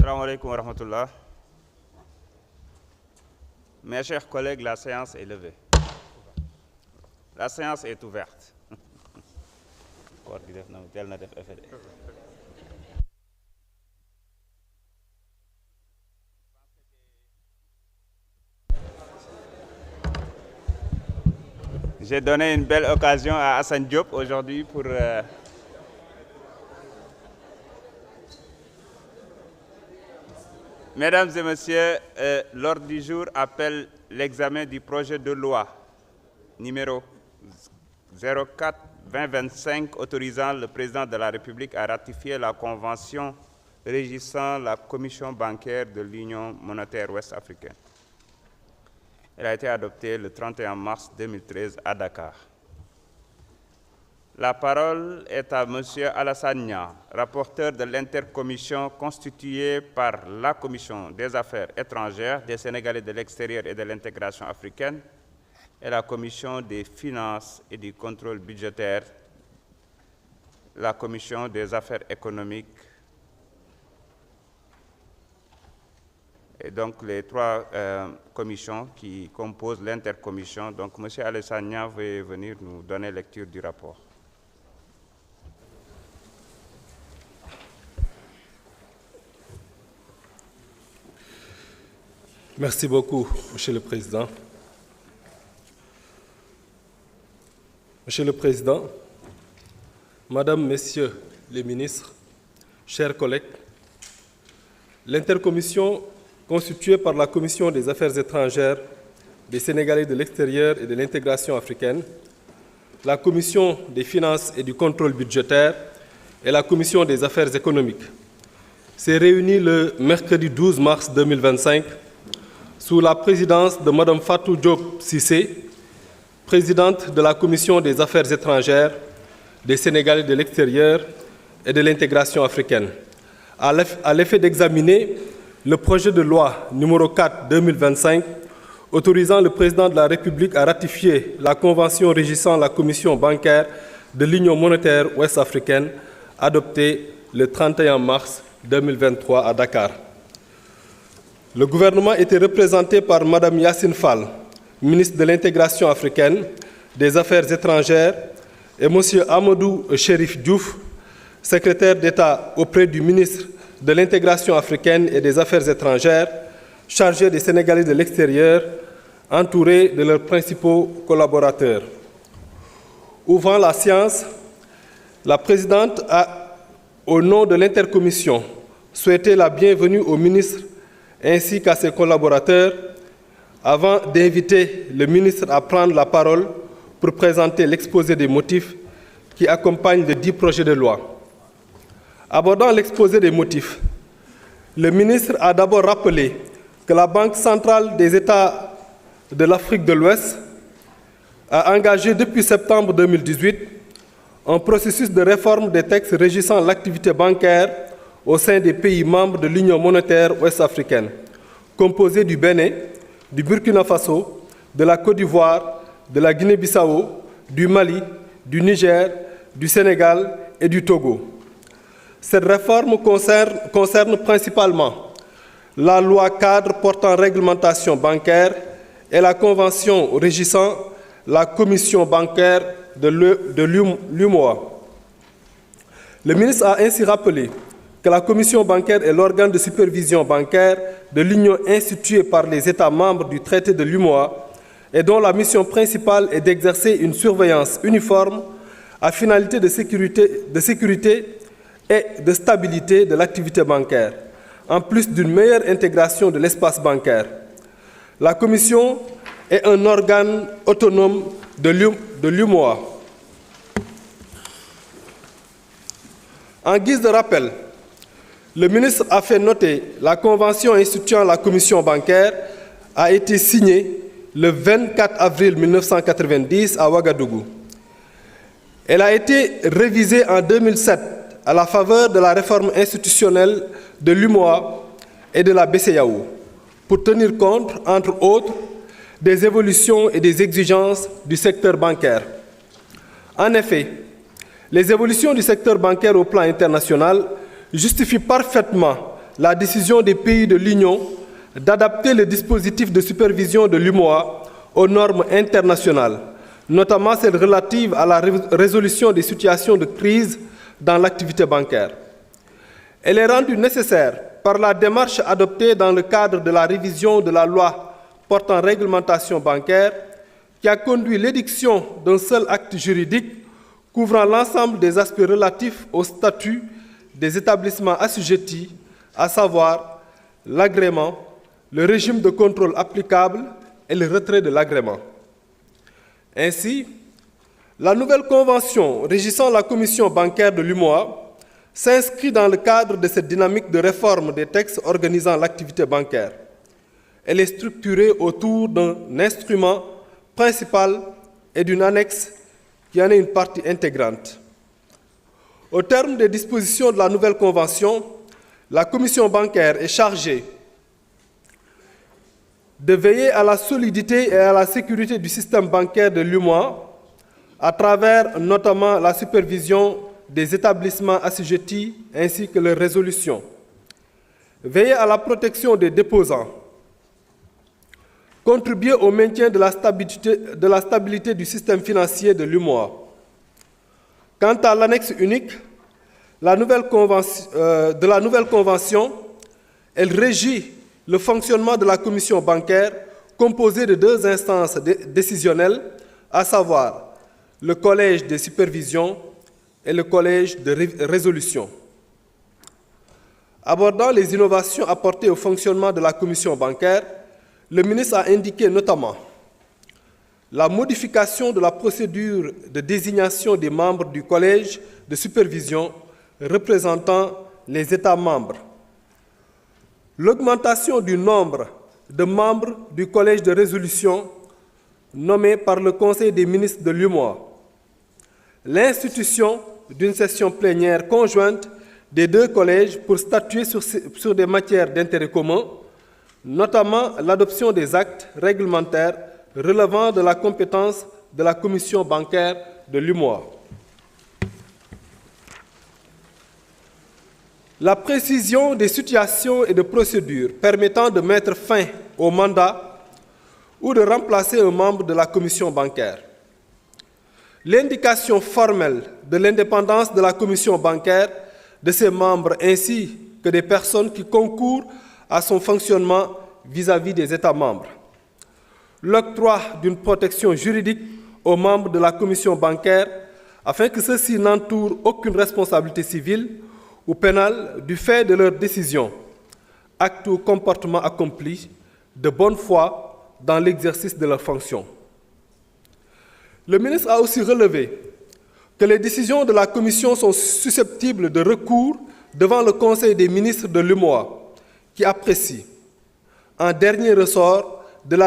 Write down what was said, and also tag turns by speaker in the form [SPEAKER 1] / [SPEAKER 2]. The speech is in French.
[SPEAKER 1] Assalamu alaikum wa rahmatullah. Mes chers collègues, la séance est levée. La séance est ouverte. J'ai donné une belle occasion à Hassan Diop aujourd'hui pour Mesdames et messieurs, l'ordre du jour appelle l'examen du projet de loi numéro 04-2025 autorisant le président de la République à ratifier la convention régissant la Commission bancaire de l'Union monétaire ouest-africaine. Elle a été adoptée le 31 mars 2013 à Dakar. La parole est à M. Alassane Nia, rapporteur de l'intercommission constituée par la Commission des affaires étrangères, des Sénégalais de l'extérieur et de l'intégration africaine et la Commission des finances et du contrôle budgétaire, la Commission des affaires économiques. Et donc les trois commissions qui composent l'intercommission. Donc M. Alassane Nia va venir nous donner lecture du rapport.
[SPEAKER 2] Merci beaucoup, Monsieur le Président. Monsieur le Président, Madame, Messieurs les ministres, chers collègues, l'intercommission constituée par la Commission des affaires étrangères, des Sénégalais de l'extérieur et de l'intégration africaine, la Commission des finances et du contrôle budgétaire et la Commission des affaires économiques s'est réunie le mercredi 12 mars 2025 sous la présidence de Mme Fatou Diop Cissé, présidente de la Commission des affaires étrangères, des Sénégalais de l'extérieur et de l'intégration africaine, à l'effet d'examiner le projet de loi numéro 4-2025 autorisant le président de la République à ratifier la convention régissant la Commission bancaire de l'Union monétaire ouest-africaine adoptée le 31 mars 2023 à Dakar. Le gouvernement était représenté par Mme Yassine Fall, ministre de l'Intégration africaine, des Affaires étrangères, et M. Amadou Chérif Diouf, secrétaire d'État auprès du ministre de l'Intégration africaine et des Affaires étrangères, chargé des Sénégalais de l'extérieur, entouré de leurs principaux collaborateurs. Ouvrant la séance, la présidente a, au nom de l'intercommission, souhaité la bienvenue au ministre ainsi qu'à ses collaborateurs, avant d'inviter le ministre à prendre la parole pour présenter l'exposé des motifs qui accompagne les 10 projets de loi. Abordant l'exposé des motifs, le ministre a d'abord rappelé que la Banque centrale des États de l'Afrique de l'Ouest a engagé depuis septembre 2018 un processus de réforme des textes régissant l'activité bancaire au sein des pays membres de l'Union monétaire ouest-africaine, composés du Bénin, du Burkina Faso, de la Côte d'Ivoire, de la Guinée-Bissau, du Mali, du Niger, du Sénégal et du Togo. Cette réforme concerne principalement la loi cadre portant réglementation bancaire et la convention régissant la commission bancaire de l'UMOA. Le ministre a ainsi rappelé que la commission bancaire est l'organe de supervision bancaire de l'Union instituée par les États membres du traité de l'UMOA et dont la mission principale est d'exercer une surveillance uniforme à finalité de sécurité et de stabilité de l'activité bancaire, en plus d'une meilleure intégration de l'espace bancaire. La commission est un organe autonome de l'UMOA. En guise de rappel, le ministre a fait noter la convention instituant la commission bancaire a été signée le 24 avril 1990 à Ouagadougou. Elle a été révisée en 2007 à la faveur de la réforme institutionnelle de l'UMOA et de la BCEAO pour tenir compte, entre autres, des évolutions et des exigences du secteur bancaire. En effet, les évolutions du secteur bancaire au plan international justifient parfaitement la décision des pays de l'Union d'adapter le dispositif de supervision de l'UEMOA aux normes internationales, notamment celles relatives à la résolution des situations de crise dans l'activité bancaire. Elle est rendue nécessaire par la démarche adoptée dans le cadre de la révision de la loi portant réglementation bancaire, qui a conduit l'édiction d'un seul acte juridique couvrant l'ensemble des aspects relatifs au statut des établissements assujettis, à savoir l'agrément, le régime de contrôle applicable et le retrait de l'agrément. Ainsi, la nouvelle convention régissant la commission bancaire de l'UEMOA s'inscrit dans le cadre de cette dynamique de réforme des textes organisant l'activité bancaire. Elle est structurée autour d'un instrument principal et d'une annexe qui en est une partie intégrante. Au terme des dispositions de la nouvelle convention, la commission bancaire est chargée de veiller à la solidité et à la sécurité du système bancaire de l'UEMOA à travers notamment la supervision des établissements assujettis ainsi que leur résolution. Veiller à la protection des déposants. Contribuer au maintien de la stabilité du système financier de l'UEMOA. Quant à l'annexe unique de la nouvelle convention, elle régit le fonctionnement de la commission bancaire composée de deux instances décisionnelles, à savoir le collège de supervision et le collège de résolution. Abordant les innovations apportées au fonctionnement de la commission bancaire, le ministre a indiqué notamment la modification de la procédure de désignation des membres du collège de supervision représentant les États membres, l'augmentation du nombre de membres du collège de résolution nommé par le Conseil des ministres de l'UEMOA, l'institution d'une session plénière conjointe des deux collèges pour statuer sur des matières d'intérêt commun, notamment l'adoption des actes réglementaires relevant de la compétence de la commission bancaire de l'UEMOA. La précision des situations et de procédures permettant de mettre fin au mandat ou de remplacer un membre de la commission bancaire. L'indication formelle de l'indépendance de la commission bancaire, de ses membres ainsi que des personnes qui concourent à son fonctionnement vis-à-vis des États membres. L'octroi d'une protection juridique aux membres de la commission bancaire afin que ceux-ci n'entourent aucune responsabilité civile ou pénale du fait de leurs décisions, actes ou comportements accomplis de bonne foi dans l'exercice de leurs fonctions. Le ministre a aussi relevé que les décisions de la Commission sont susceptibles de recours devant le Conseil des ministres de l'UEMOA, qui apprécie, en dernier ressort,